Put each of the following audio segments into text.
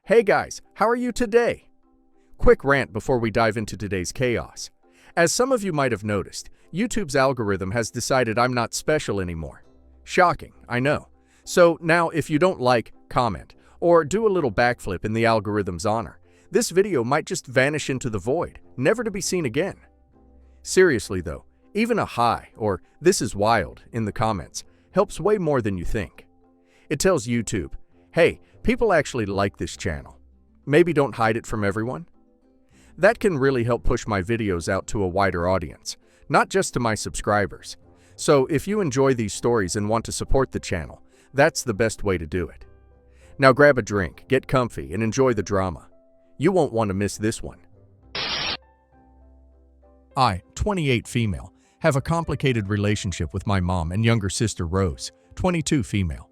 Hey guys, how are you today? Quick rant before we dive into today's chaos. As some of you might have noticed, YouTube's algorithm has decided I'm not special anymore. Shocking, I know. So now if you don't like, comment, or do a little backflip in the algorithm's honor, this video might just vanish into the void, never to be seen again. Seriously though, even a hi or "this is wild" in the comments helps way more than you think. It tells YouTube, hey, people actually like this channel. Maybe don't hide it from everyone. That can really help push my videos out to a wider audience, not just to my subscribers. So if you enjoy these stories and want to support the channel, that's the best way to do it. Now grab a drink, get comfy, and enjoy the drama. You won't want to miss this one. I, 28 female, have a complicated relationship with my mom and younger sister Rose, 22 female.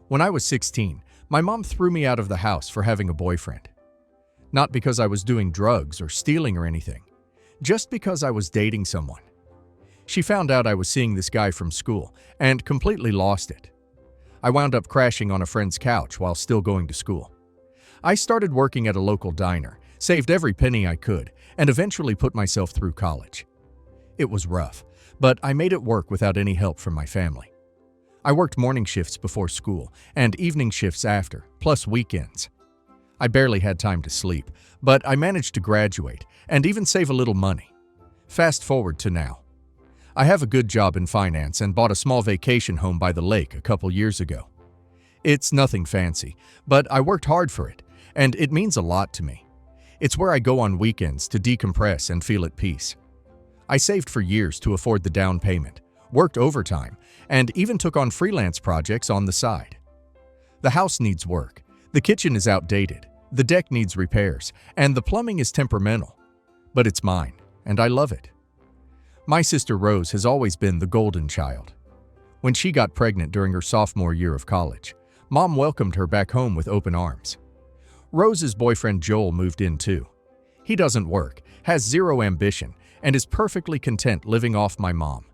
When I was 16, my mom threw me out of the house for having a boyfriend. Not because I was doing drugs or stealing or anything, just because I was dating someone. She found out I was seeing this guy from school and completely lost it. I wound up crashing on a friend's couch while still going to school. I started working at a local diner, saved every penny I could, and eventually put myself through college. It was rough, but I made it work without any help from my family. I worked morning shifts before school and evening shifts after, plus weekends. I barely had time to sleep, but I managed to graduate and even save a little money. Fast forward to now. I have a good job in finance and bought a small vacation home by the lake a couple years ago. It's nothing fancy, but I worked hard for it, and it means a lot to me. It's where I go on weekends to decompress and feel at peace. I saved for years to afford the down payment, worked overtime, and even took on freelance projects on the side. The house needs work, the kitchen is outdated, the deck needs repairs, and the plumbing is temperamental. But it's mine, and I love it. My sister Rose has always been the golden child. When she got pregnant during her sophomore year of college, Mom welcomed her back home with open arms. Rose's boyfriend Joel moved in too. He doesn't work, has zero ambition, and is perfectly content living off my mom.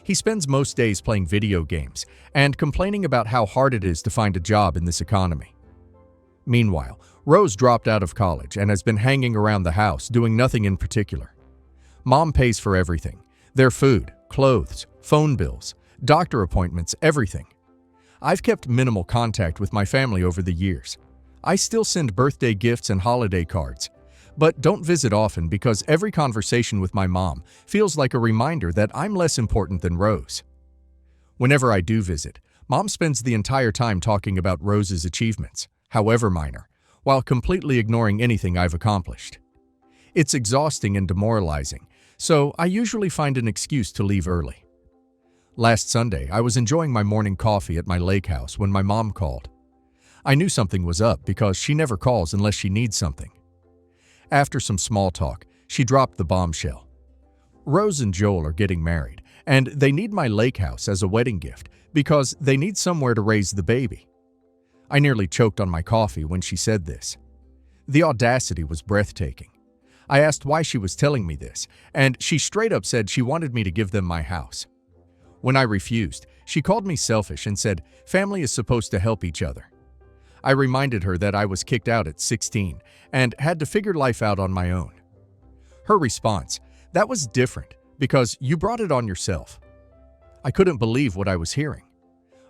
He spends most days playing video games and complaining about how hard it is to find a job in this economy. Meanwhile, Rose dropped out of college and has been hanging around the house doing nothing in particular. Mom pays for everything: their food, clothes, phone bills, doctor appointments, everything. I've kept minimal contact with my family over the years. I still send birthday gifts and holiday cards, but don't visit often because every conversation with my mom feels like a reminder that I'm less important than Rose. Whenever I do visit, Mom spends the entire time talking about Rose's achievements, however minor, while completely ignoring anything I've accomplished. It's exhausting and demoralizing, so I usually find an excuse to leave early. Last Sunday, I was enjoying my morning coffee at my lake house when my mom called. I knew something was up because she never calls unless she needs something. After some small talk, she dropped the bombshell. Rose and Joel are getting married, and they need my lake house as a wedding gift because they need somewhere to raise the baby. I nearly choked on my coffee when she said this. The audacity was breathtaking. I asked why she was telling me this, and she straight up said she wanted me to give them my house. When I refused, she called me selfish and said family is supposed to help each other. I reminded her that I was kicked out at 16 and had to figure life out on my own. Her response, "That was different because you brought it on yourself." I couldn't believe what I was hearing.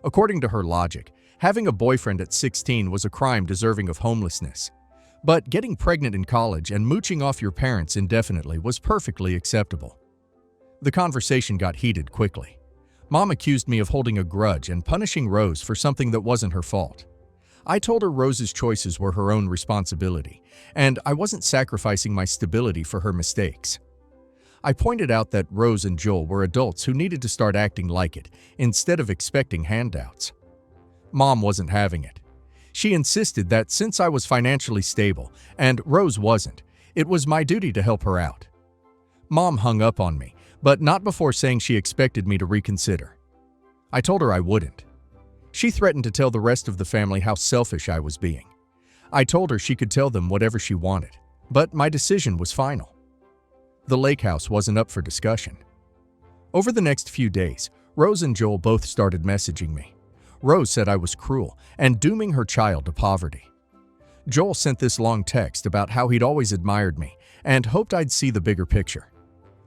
According to her logic, having a boyfriend at 16 was a crime deserving of homelessness. But getting pregnant in college and mooching off your parents indefinitely was perfectly acceptable. The conversation got heated quickly. Mom accused me of holding a grudge and punishing Rose for something that wasn't her fault. I told her Rose's choices were her own responsibility, and I wasn't sacrificing my stability for her mistakes. I pointed out that Rose and Joel were adults who needed to start acting like it, instead of expecting handouts. Mom wasn't having it. She insisted that since I was financially stable, and Rose wasn't, it was my duty to help her out. Mom hung up on me, but not before saying she expected me to reconsider. I told her I wouldn't. She threatened to tell the rest of the family how selfish I was being. I told her she could tell them whatever she wanted, but my decision was final. The lake house wasn't up for discussion. Over the next few days, Rose and Joel both started messaging me. Rose said I was cruel and dooming her child to poverty. Joel sent this long text about how he'd always admired me and hoped I'd see the bigger picture.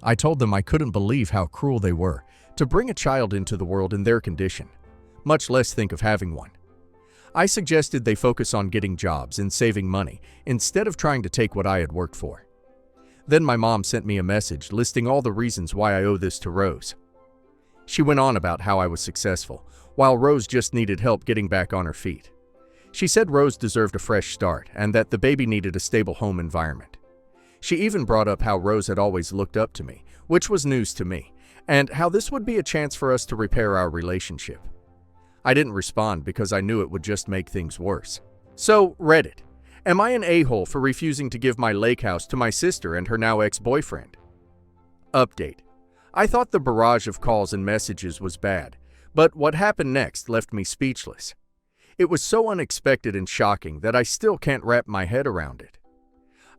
I told them I couldn't believe how cruel they were to bring a child into the world in their condition, much less think of having one. I suggested they focus on getting jobs and saving money instead of trying to take what I had worked for. Then my mom sent me a message listing all the reasons why I owe this to Rose. She went on about how I was successful, while Rose just needed help getting back on her feet. She said Rose deserved a fresh start and that the baby needed a stable home environment. She even brought up how Rose had always looked up to me, which was news to me, and how this would be a chance for us to repair our relationship. I didn't respond because I knew it would just make things worse. So, Reddit. Am I an a-hole for refusing to give my lake house to my sister and her now ex-boyfriend? Update. I thought the barrage of calls and messages was bad, but what happened next left me speechless. It was so unexpected and shocking that I still can't wrap my head around it.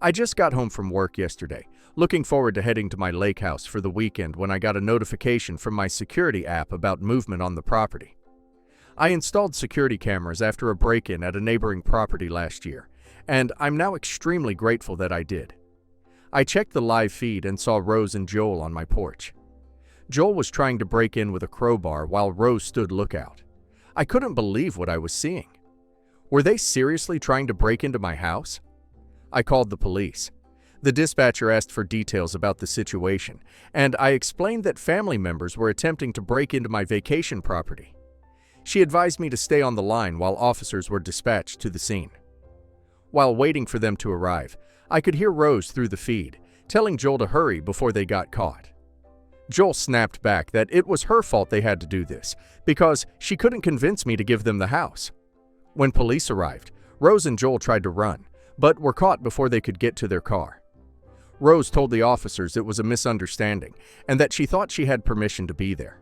I just got home from work yesterday, looking forward to heading to my lake house for the weekend when I got a notification from my security app about movement on the property. I installed security cameras after a break-in at a neighboring property last year, and I'm now extremely grateful that I did. I checked the live feed and saw Rose and Joel on my porch. Joel was trying to break in with a crowbar while Rose stood lookout. I couldn't believe what I was seeing. Were they seriously trying to break into my house? I called the police. The dispatcher asked for details about the situation, and I explained that family members were attempting to break into my vacation property. She advised me to stay on the line while officers were dispatched to the scene. While waiting for them to arrive, I could hear Rose through the feed, telling Joel to hurry before they got caught. Joel snapped back that it was her fault they had to do this, because she couldn't convince me to give them the house. When police arrived, Rose and Joel tried to run, but were caught before they could get to their car. Rose told the officers it was a misunderstanding and that she thought she had permission to be there.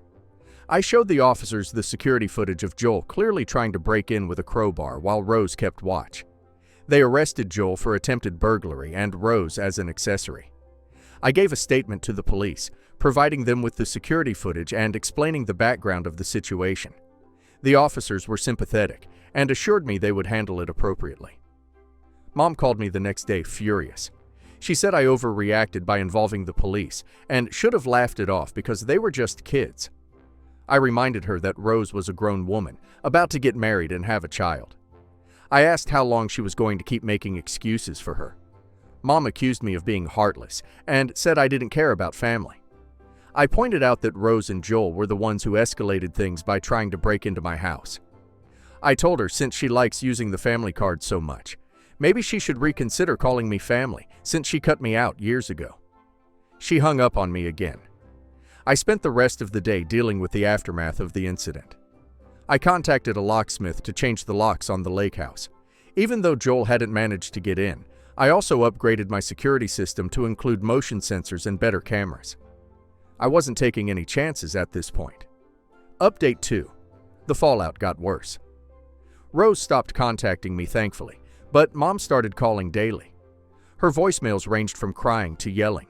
I showed the officers the security footage of Joel clearly trying to break in with a crowbar while Rose kept watch. They arrested Joel for attempted burglary and Rose as an accessory. I gave a statement to the police, providing them with the security footage and explaining the background of the situation. The officers were sympathetic and assured me they would handle it appropriately. Mom called me the next day furious. She said I overreacted by involving the police and should have laughed it off because they were just kids. I reminded her that Rose was a grown woman, about to get married and have a child. I asked how long she was going to keep making excuses for her. Mom accused me of being heartless and said I didn't care about family. I pointed out that Rose and Joel were the ones who escalated things by trying to break into my house. I told her since she likes using the family card so much, maybe she should reconsider calling me family since she cut me out years ago. She hung up on me again. I spent the rest of the day dealing with the aftermath of the incident. I contacted a locksmith to change the locks on the lake house. Even though Joel hadn't managed to get in, I also upgraded my security system to include motion sensors and better cameras. I wasn't taking any chances at this point. Update 2. The fallout got worse. Rose stopped contacting me thankfully, but Mom started calling daily. Her voicemails ranged from crying to yelling.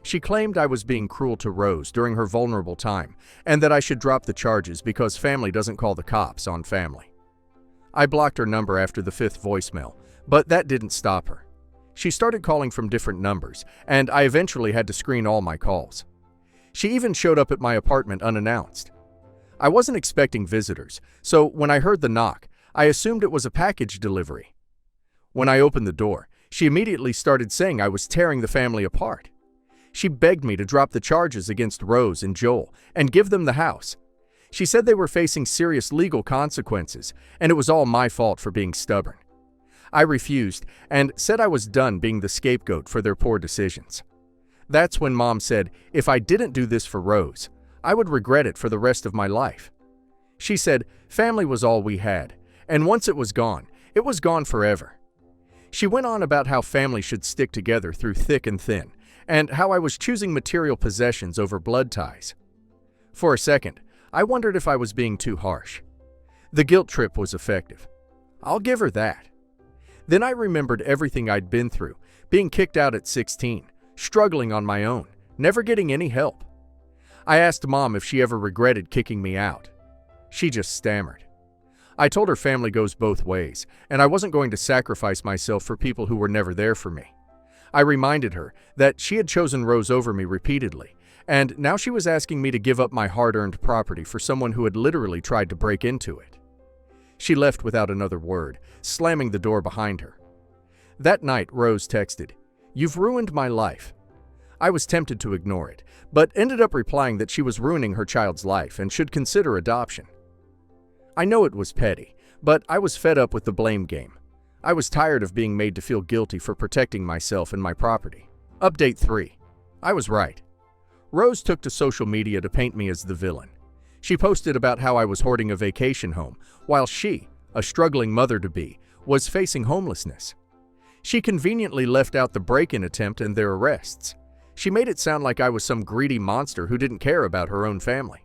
She claimed I was being cruel to Rose during her vulnerable time and that I should drop the charges because family doesn't call the cops on family. I blocked her number after the 5th voicemail, but that didn't stop her. She started calling from different numbers, and I eventually had to screen all my calls. She even showed up at my apartment unannounced. I wasn't expecting visitors, so when I heard the knock, I assumed it was a package delivery. When I opened the door, she immediately started saying I was tearing the family apart. She begged me to drop the charges against Rose and Joel and give them the house. She said they were facing serious legal consequences, and it was all my fault for being stubborn. I refused and said I was done being the scapegoat for their poor decisions. That's when Mom said if I didn't do this for Rose, I would regret it for the rest of my life. She said family was all we had, and once it was gone forever. She went on about how family should stick together through thick and thin, and how I was choosing material possessions over blood ties. For a second, I wondered if I was being too harsh. The guilt trip was effective. I'll give her that. Then I remembered everything I'd been through, being kicked out at 16, struggling on my own, never getting any help. I asked Mom if she ever regretted kicking me out. She just stammered. I told her family goes both ways, and I wasn't going to sacrifice myself for people who were never there for me. I reminded her that she had chosen Rose over me repeatedly, and now she was asking me to give up my hard-earned property for someone who had literally tried to break into it. She left without another word, slamming the door behind her. That night, Rose texted, "You've ruined my life." I was tempted to ignore it, but ended up replying that she was ruining her child's life and should consider adoption. I know it was petty, but I was fed up with the blame game. I was tired of being made to feel guilty for protecting myself and my property. Update 3. I was right. Rose took to social media to paint me as the villain. She posted about how I was hoarding a vacation home, while she, a struggling mother-to-be, was facing homelessness. She conveniently left out the break-in attempt and their arrests. She made it sound like I was some greedy monster who didn't care about her own family.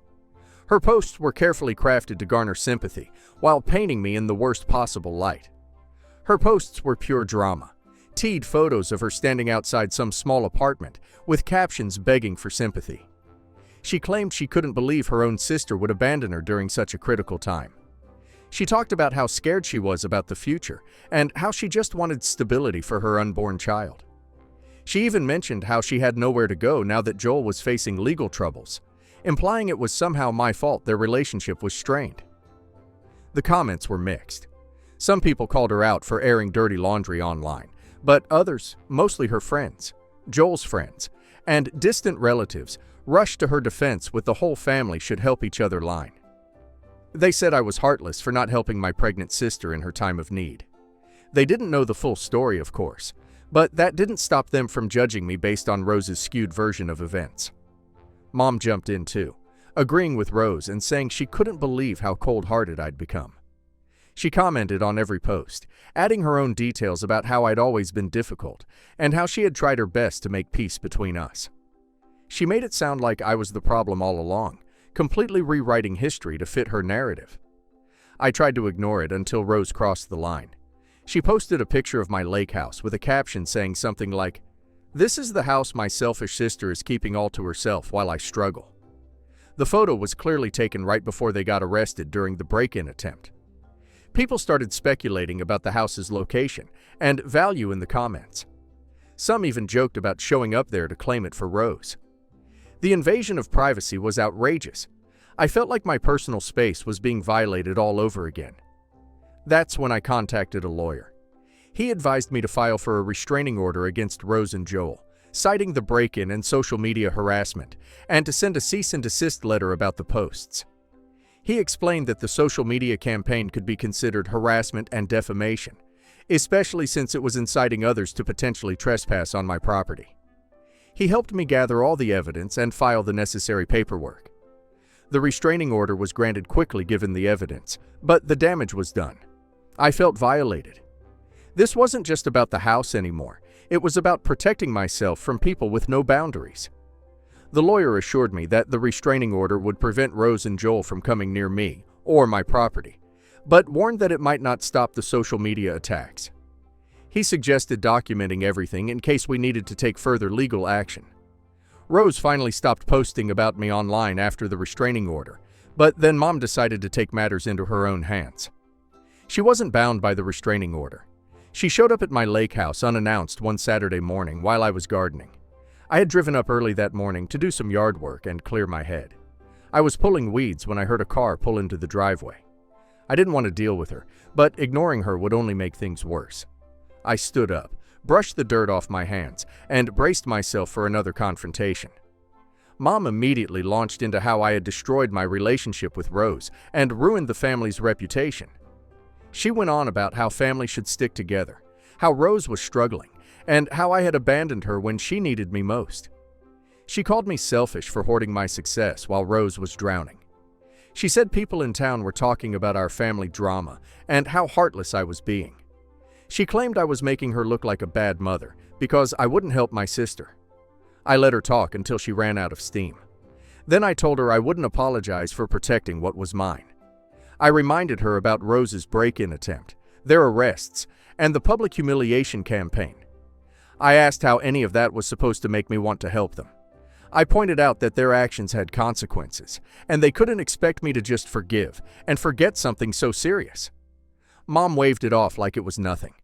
Her posts were carefully crafted to garner sympathy, while painting me in the worst possible light. Her posts were pure drama, teed photos of her standing outside some small apartment, with captions begging for sympathy. She claimed she couldn't believe her own sister would abandon her during such a critical time. She talked about how scared she was about the future, and how she just wanted stability for her unborn child. She even mentioned how she had nowhere to go now that Joel was facing legal troubles, implying it was somehow my fault their relationship was strained. The comments were mixed. Some people called her out for airing dirty laundry online, but others, mostly her friends, Joel's friends, and distant relatives, rushed to her defense with the whole family should help each other line. They said I was heartless for not helping my pregnant sister in her time of need. They didn't know the full story, of course, but that didn't stop them from judging me based on Rose's skewed version of events. Mom jumped in too, agreeing with Rose and saying she couldn't believe how cold-hearted I'd become. She commented on every post, adding her own details about how I'd always been difficult and how she had tried her best to make peace between us. She made it sound like I was the problem all along, completely rewriting history to fit her narrative. I tried to ignore it until Rose crossed the line. She posted a picture of my lake house with a caption saying something like, "This is the house my selfish sister is keeping all to herself while I struggle." The photo was clearly taken right before they got arrested during the break-in attempt. People started speculating about the house's location and value in the comments. Some even joked about showing up there to claim it for Rose. The invasion of privacy was outrageous. I felt like my personal space was being violated all over again. That's when I contacted a lawyer. He advised me to file for a restraining order against Rose and Joel, citing the break-in and social media harassment, and to send a cease and desist letter about the posts. He explained that the social media campaign could be considered harassment and defamation, especially since it was inciting others to potentially trespass on my property. He helped me gather all the evidence and file the necessary paperwork. The restraining order was granted quickly given the evidence, but the damage was done. I felt violated. This wasn't just about the house anymore. It was about protecting myself from people with no boundaries. The lawyer assured me that the restraining order would prevent Rose and Joel from coming near me or my property, but warned that it might not stop the social media attacks. He suggested documenting everything in case we needed to take further legal action. Rose finally stopped posting about me online after the restraining order, but then Mom decided to take matters into her own hands. She wasn't bound by the restraining order. She showed up at my lake house unannounced one Saturday morning while I was gardening. I had driven up early that morning to do some yard work and clear my head. I was pulling weeds when I heard a car pull into the driveway. I didn't want to deal with her, but ignoring her would only make things worse. I stood up, brushed the dirt off my hands, and braced myself for another confrontation. Mom immediately launched into how I had destroyed my relationship with Rose and ruined the family's reputation. She went on about how families should stick together, how Rose was struggling, and how I had abandoned her when she needed me most. She called me selfish for hoarding my success while Rose was drowning. She said people in town were talking about our family drama and how heartless I was being. She claimed I was making her look like a bad mother because I wouldn't help my sister. I let her talk until she ran out of steam. Then I told her I wouldn't apologize for protecting what was mine. I reminded her about Rose's break-in attempt, their arrests, and the public humiliation campaign. I asked how any of that was supposed to make me want to help them. I pointed out that their actions had consequences, and they couldn't expect me to just forgive and forget something so serious. Mom waved it off like it was nothing.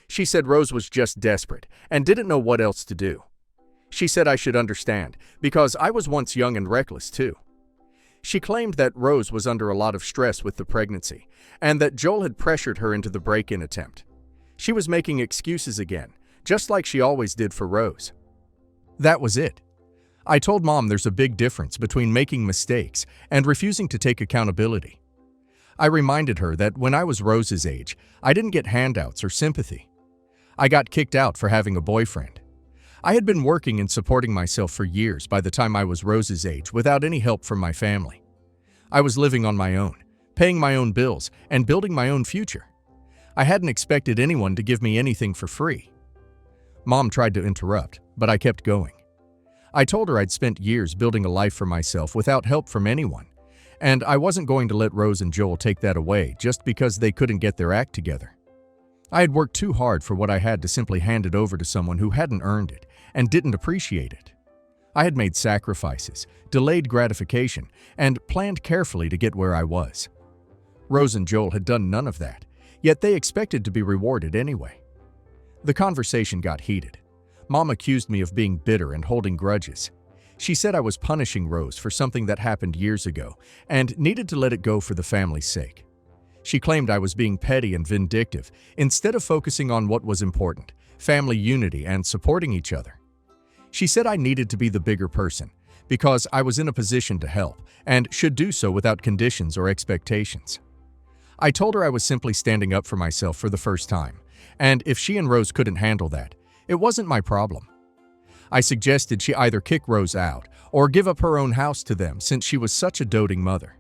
She said Rose was just desperate and didn't know what else to do. She said I should understand, because I was once young and reckless too. She claimed that Rose was under a lot of stress with the pregnancy, and that Joel had pressured her into the break-in attempt. She was making excuses again, just like she always did for Rose. That was it. I told Mom there's a big difference between making mistakes and refusing to take accountability. I reminded her that when I was Rose's age, I didn't get handouts or sympathy. I got kicked out for having a boyfriend. I had been working and supporting myself for years by the time I was Rose's age without any help from my family. I was living on my own, paying my own bills, and building my own future. I hadn't expected anyone to give me anything for free. Mom tried to interrupt, but I kept going. I told her I'd spent years building a life for myself without help from anyone, and I wasn't going to let Rose and Joel take that away just because they couldn't get their act together. I had worked too hard for what I had to simply hand it over to someone who hadn't earned it and didn't appreciate it. I had made sacrifices, delayed gratification, and planned carefully to get where I was. Rose and Joel had done none of that, yet they expected to be rewarded anyway. The conversation got heated. Mom accused me of being bitter and holding grudges. She said I was punishing Rose for something that happened years ago and needed to let it go for the family's sake. She claimed I was being petty and vindictive instead of focusing on what was important, family unity and supporting each other. She said I needed to be the bigger person because I was in a position to help and should do so without conditions or expectations. I told her I was simply standing up for myself for the first time, and if she and Rose couldn't handle that, it wasn't my problem. I suggested she either kick Rose out or give up her own house to them since she was such a doting mother.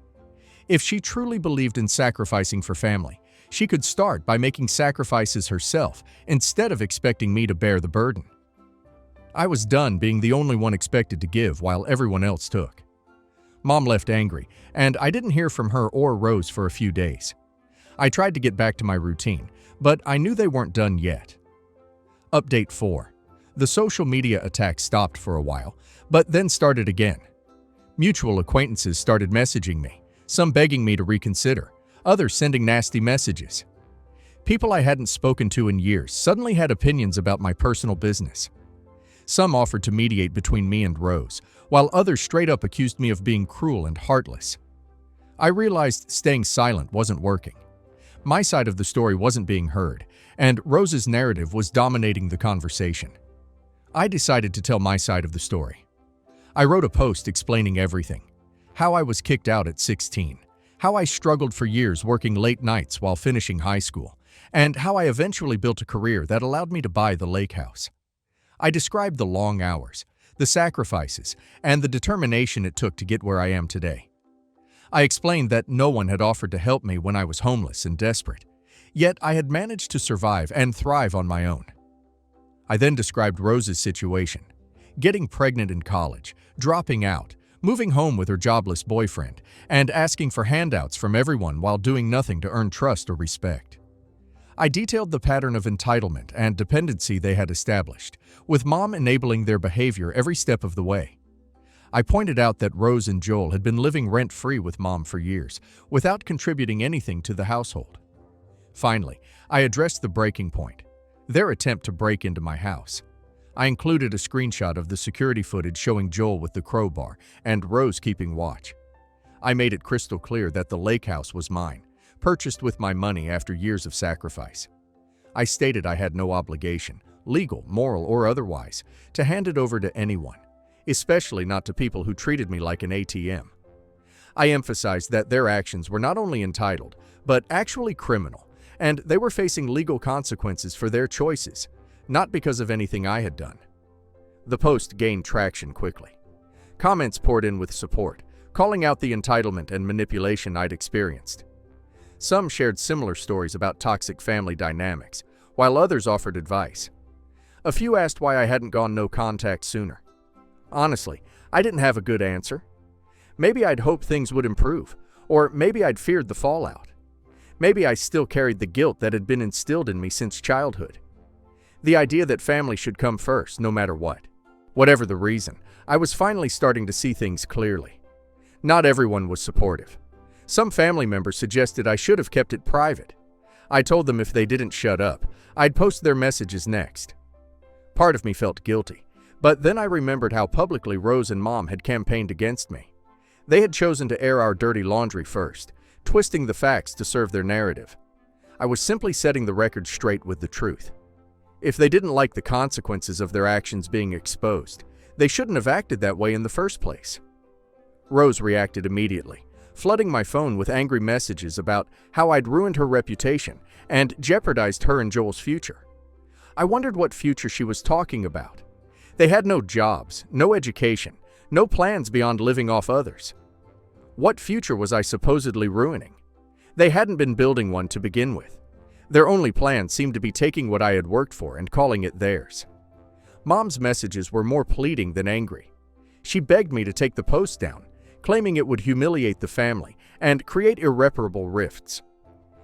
If she truly believed in sacrificing for family, she could start by making sacrifices herself instead of expecting me to bear the burden. I was done being the only one expected to give while everyone else took. Mom left angry, and I didn't hear from her or Rose for a few days. I tried to get back to my routine, but I knew they weren't done yet. Update 4. The social media attack stopped for a while, but then started again. Mutual acquaintances started messaging me, some begging me to reconsider, others sending nasty messages. People I hadn't spoken to in years suddenly had opinions about my personal business. Some offered to mediate between me and Rose, while others straight up accused me of being cruel and heartless. I realized staying silent wasn't working. My side of the story wasn't being heard, and Rose's narrative was dominating the conversation. I decided to tell my side of the story. I wrote a post explaining everything. How I was kicked out at 16, how I struggled for years working late nights while finishing high school, and how I eventually built a career that allowed me to buy the lake house. I described the long hours, the sacrifices, and the determination it took to get where I am today. I explained that no one had offered to help me when I was homeless and desperate, yet I had managed to survive and thrive on my own. I then described Rose's situation: getting pregnant in college, dropping out, moving home with her jobless boyfriend, and asking for handouts from everyone while doing nothing to earn trust or respect. I detailed the pattern of entitlement and dependency they had established, with Mom enabling their behavior every step of the way. I pointed out that Rose and Joel had been living rent-free with Mom for years, without contributing anything to the household. Finally, I addressed the breaking point: their attempt to break into my house. I included a screenshot of the security footage showing Joel with the crowbar and Rose keeping watch. I made it crystal clear that the lake house was mine, purchased with my money after years of sacrifice. I stated I had no obligation, legal, moral, or otherwise, to hand it over to anyone, especially not to people who treated me like an ATM. I emphasized that their actions were not only entitled, but actually criminal, and they were facing legal consequences for their choices, not because of anything I had done. The post gained traction quickly. Comments poured in with support, calling out the entitlement and manipulation I'd experienced. Some shared similar stories about toxic family dynamics, while others offered advice. A few asked why I hadn't gone no contact sooner. Honestly, I didn't have a good answer. Maybe I'd hoped things would improve, or maybe I'd feared the fallout. Maybe I still carried the guilt that had been instilled in me since childhood. The idea that family should come first, no matter what. Whatever the reason, I was finally starting to see things clearly. Not everyone was supportive. Some family members suggested I should have kept it private. I told them if they didn't shut up, I'd post their messages next. Part of me felt guilty, but then I remembered how publicly Rose and Mom had campaigned against me. They had chosen to air our dirty laundry first, twisting the facts to serve their narrative. I was simply setting the record straight with the truth. If they didn't like the consequences of their actions being exposed, they shouldn't have acted that way in the first place. Rose reacted immediately, flooding my phone with angry messages about how I'd ruined her reputation and jeopardized her and Joel's future. I wondered what future she was talking about. They had no jobs, no education, no plans beyond living off others. What future was I supposedly ruining? They hadn't been building one to begin with. Their only plan seemed to be taking what I had worked for and calling it theirs. Mom's messages were more pleading than angry. She begged me to take the post down, claiming it would humiliate the family and create irreparable rifts.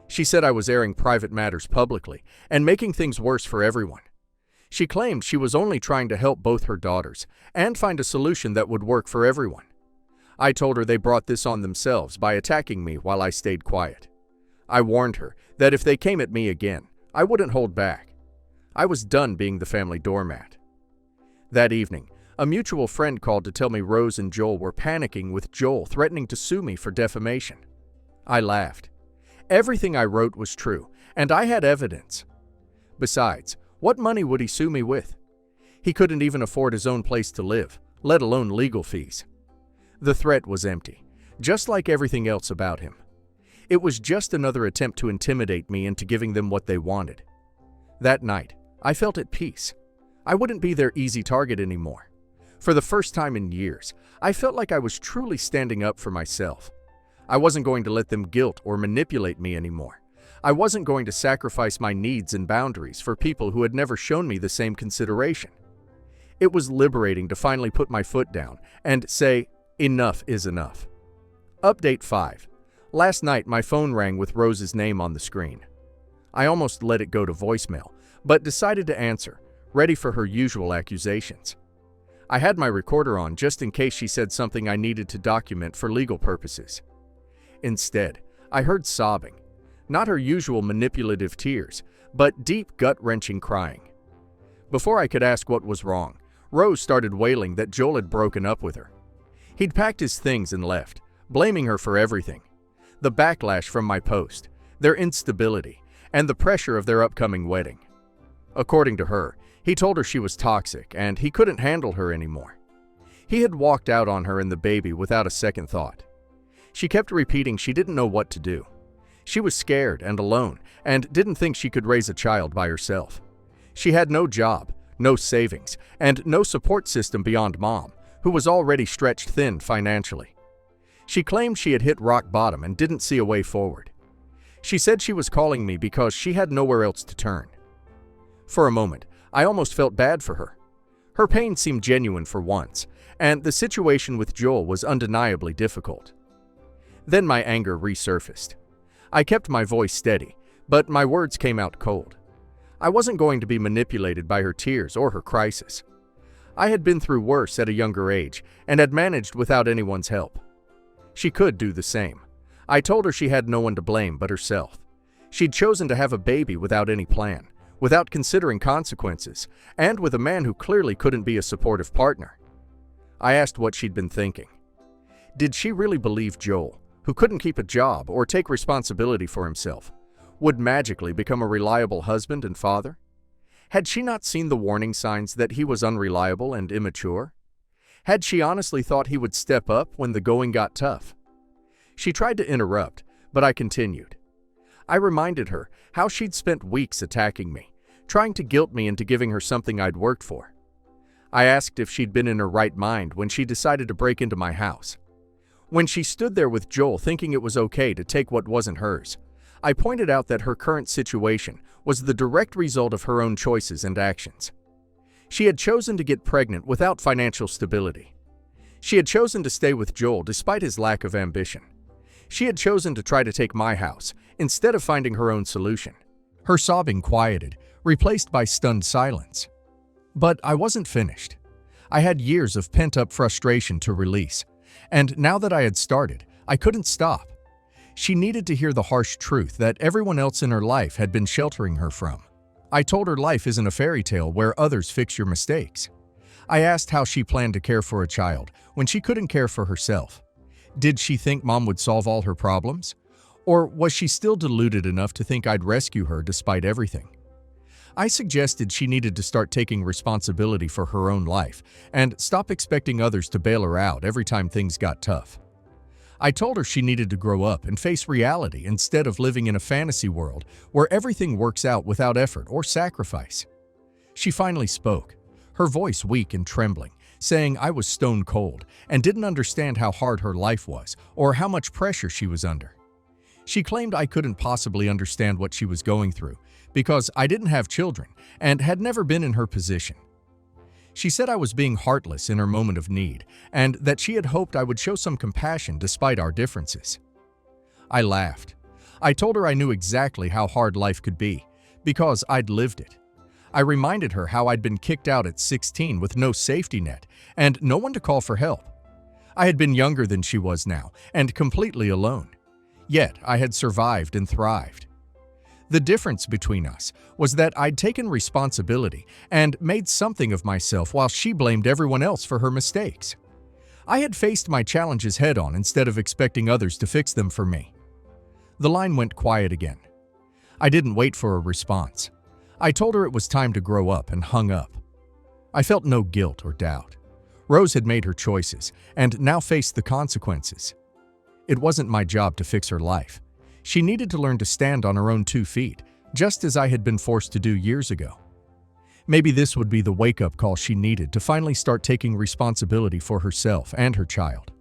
She said I was airing private matters publicly and making things worse for everyone. She claimed she was only trying to help both her daughters and find a solution that would work for everyone. I told her they brought this on themselves by attacking me while I stayed quiet. I warned her that if they came at me again, I wouldn't hold back. I was done being the family doormat. That evening, a mutual friend called to tell me Rose and Joel were panicking, with Joel threatening to sue me for defamation. I laughed. Everything I wrote was true, and I had evidence. Besides, what money would he sue me with? He couldn't even afford his own place to live, let alone legal fees. The threat was empty, just like everything else about him. It was just another attempt to intimidate me into giving them what they wanted. That night, I felt at peace. I wouldn't be their easy target anymore. For the first time in years, I felt like I was truly standing up for myself. I wasn't going to let them guilt or manipulate me anymore. I wasn't going to sacrifice my needs and boundaries for people who had never shown me the same consideration. It was liberating to finally put my foot down and say, enough is enough. Update 5. Last night, my phone rang with Rose's name on the screen. I almost let it go to voicemail, but decided to answer, ready for her usual accusations. I had my recorder on just in case she said something I needed to document for legal purposes. Instead, I heard sobbing, not her usual manipulative tears, but deep, gut-wrenching crying. Before I could ask what was wrong, Rose started wailing that Joel had broken up with her. He'd packed his things and left, blaming her for everything. The backlash from my post, their instability, and the pressure of their upcoming wedding. According to her, he told her she was toxic and he couldn't handle her anymore. He had walked out on her and the baby without a second thought. She kept repeating she didn't know what to do. She was scared and alone and didn't think she could raise a child by herself. She had no job, no savings, and no support system beyond Mom, who was already stretched thin financially. She claimed she had hit rock bottom and didn't see a way forward. She said she was calling me because she had nowhere else to turn. For a moment, I almost felt bad for her. Her pain seemed genuine for once, and the situation with Joel was undeniably difficult. Then my anger resurfaced. I kept my voice steady, but my words came out cold. I wasn't going to be manipulated by her tears or her crisis. I had been through worse at a younger age and had managed without anyone's help. She could do the same. I told her she had no one to blame but herself. She'd chosen to have a baby without any plan, without considering consequences, and with a man who clearly couldn't be a supportive partner. I asked what she'd been thinking. Did she really believe Joel, who couldn't keep a job or take responsibility for himself, would magically become a reliable husband and father? Had she not seen the warning signs that he was unreliable and immature? Had she honestly thought he would step up when the going got tough? She tried to interrupt, but I continued. I reminded her how she'd spent weeks attacking me, trying to guilt me into giving her something I'd worked for. I asked if she'd been in her right mind when she decided to break into my house. When she stood there with Joel thinking it was okay to take what wasn't hers, I pointed out that her current situation was the direct result of her own choices and actions. She had chosen to get pregnant without financial stability. She had chosen to stay with Joel despite his lack of ambition. She had chosen to try to take my house instead of finding her own solution. Her sobbing quieted, replaced by stunned silence. But I wasn't finished. I had years of pent-up frustration to release, and now that I had started, I couldn't stop. She needed to hear the harsh truth that everyone else in her life had been sheltering her from. I told her life isn't a fairy tale where others fix your mistakes. I asked how she planned to care for a child when she couldn't care for herself. Did she think Mom would solve all her problems? Or was she still deluded enough to think I'd rescue her despite everything? I suggested she needed to start taking responsibility for her own life and stop expecting others to bail her out every time things got tough. I told her she needed to grow up and face reality instead of living in a fantasy world where everything works out without effort or sacrifice. She finally spoke, her voice weak and trembling, saying I was stone cold and didn't understand how hard her life was or how much pressure she was under. She claimed I couldn't possibly understand what she was going through because I didn't have children and had never been in her position. She said I was being heartless in her moment of need and that she had hoped I would show some compassion despite our differences. I laughed. I told her I knew exactly how hard life could be because I'd lived it. I reminded her how I'd been kicked out at 16 with no safety net and no one to call for help. I had been younger than she was now and completely alone. Yet I had survived and thrived. The difference between us was that I'd taken responsibility and made something of myself while she blamed everyone else for her mistakes. I had faced my challenges head-on instead of expecting others to fix them for me. The line went quiet again. I didn't wait for a response. I told her it was time to grow up and hung up. I felt no guilt or doubt. Rose had made her choices and now faced the consequences. It wasn't my job to fix her life. She needed to learn to stand on her own 2 feet, just as I had been forced to do years ago. Maybe this would be the wake-up call she needed to finally start taking responsibility for herself and her child.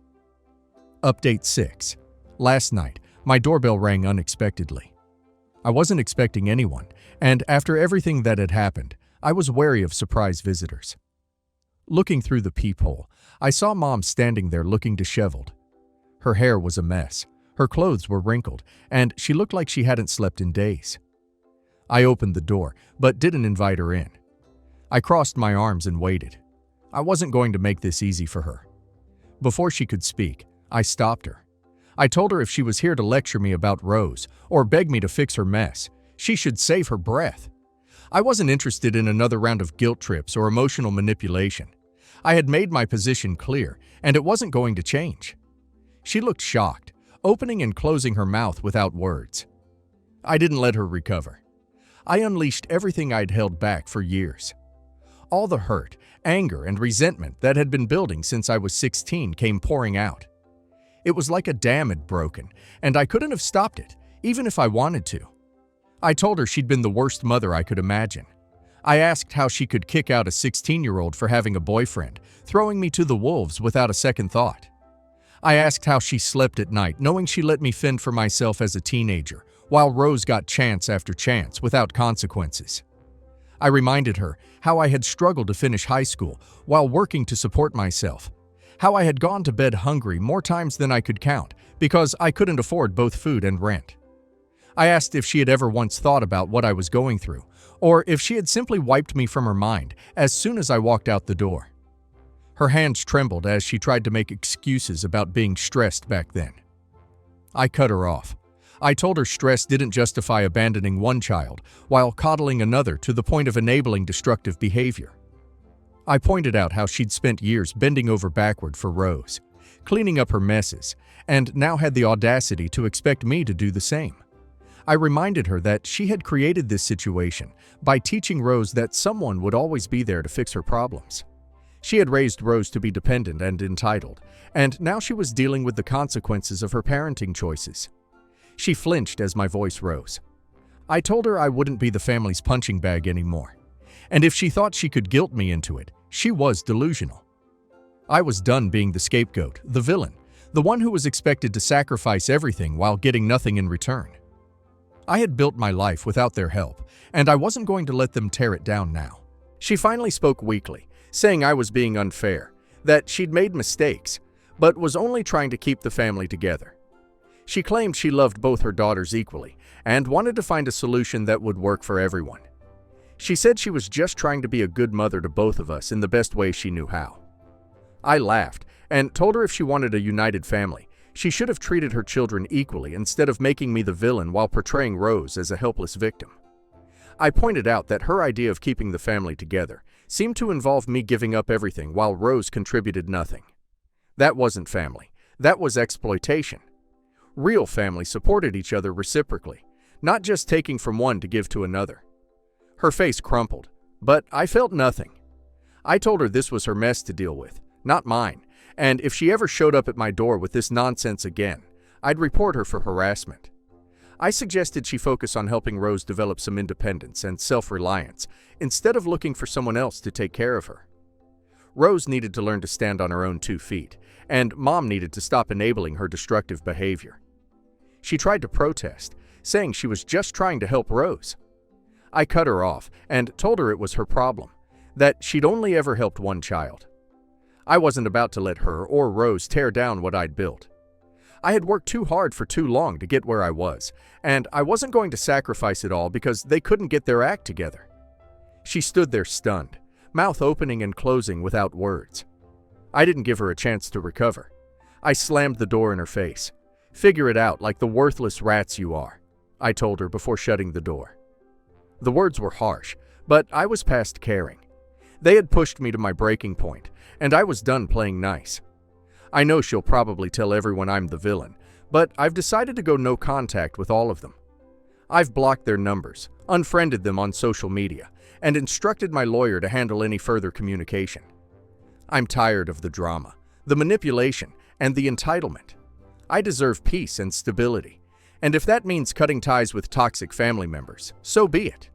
Update 6. Last night, my doorbell rang unexpectedly. I wasn't expecting anyone, and after everything that had happened, I was wary of surprise visitors. Looking through the peephole, I saw Mom standing there looking disheveled. Her hair was a mess, her clothes were wrinkled, and she looked like she hadn't slept in days. I opened the door, but didn't invite her in. I crossed my arms and waited. I wasn't going to make this easy for her. Before she could speak, I stopped her. I told her if she was here to lecture me about Rose or beg me to fix her mess, she should save her breath. I wasn't interested in another round of guilt trips or emotional manipulation. I had made my position clear, and it wasn't going to change. She looked shocked, opening and closing her mouth without words. I didn't let her recover. I unleashed everything I'd held back for years. All the hurt, anger, and resentment that had been building since I was 16 came pouring out. It was like a dam had broken, and I couldn't have stopped it, even if I wanted to. I told her she'd been the worst mother I could imagine. I asked how she could kick out a 16-year-old for having a boyfriend, throwing me to the wolves without a second thought. I asked how she slept at night, knowing she let me fend for myself as a teenager, while Rose got chance after chance without consequences. I reminded her how I had struggled to finish high school while working to support myself, how I had gone to bed hungry more times than I could count because I couldn't afford both food and rent. I asked if she had ever once thought about what I was going through, or if she had simply wiped me from her mind as soon as I walked out the door. Her hands trembled as she tried to make excuses about being stressed back then. I cut her off. I told her stress didn't justify abandoning one child while coddling another to the point of enabling destructive behavior. I pointed out how she'd spent years bending over backward for Rose, cleaning up her messes, and now had the audacity to expect me to do the same. I reminded her that she had created this situation by teaching Rose that someone would always be there to fix her problems. She had raised Rose to be dependent and entitled, and now she was dealing with the consequences of her parenting choices. She flinched as my voice rose. I told her I wouldn't be the family's punching bag anymore, and if she thought she could guilt me into it, she was delusional. I was done being the scapegoat, the villain, the one who was expected to sacrifice everything while getting nothing in return. I had built my life without their help, and I wasn't going to let them tear it down now. She finally spoke weakly, saying I was being unfair, that she'd made mistakes, but was only trying to keep the family together. She claimed she loved both her daughters equally and wanted to find a solution that would work for everyone. She said she was just trying to be a good mother to both of us in the best way she knew how. I laughed and told her if she wanted a united family, she should have treated her children equally instead of making me the villain while portraying Rose as a helpless victim. I pointed out that her idea of keeping the family together seemed to involve me giving up everything while Rose contributed nothing. That wasn't family. That was exploitation. Real family supported each other reciprocally, not just taking from one to give to another. Her face crumpled, but I felt nothing. I told her this was her mess to deal with, not mine, and if she ever showed up at my door with this nonsense again, I'd report her for harassment. I suggested she focus on helping Rose develop some independence and self-reliance instead of looking for someone else to take care of her. Rose needed to learn to stand on her own 2 feet, and Mom needed to stop enabling her destructive behavior. She tried to protest, saying she was just trying to help Rose. I cut her off and told her it was her problem, that she'd only ever helped one child. I wasn't about to let her or Rose tear down what I'd built. I had worked too hard for too long to get where I was, and I wasn't going to sacrifice it all because they couldn't get their act together. She stood there stunned, mouth opening and closing without words. I didn't give her a chance to recover. I slammed the door in her face. "Figure it out like the worthless rats you are," I told her before shutting the door. The words were harsh, but I was past caring. They had pushed me to my breaking point, and I was done playing nice. I know she'll probably tell everyone I'm the villain, but I've decided to go no contact with all of them. I've blocked their numbers, unfriended them on social media, and instructed my lawyer to handle any further communication. I'm tired of the drama, the manipulation, and the entitlement. I deserve peace and stability, and if that means cutting ties with toxic family members, so be it.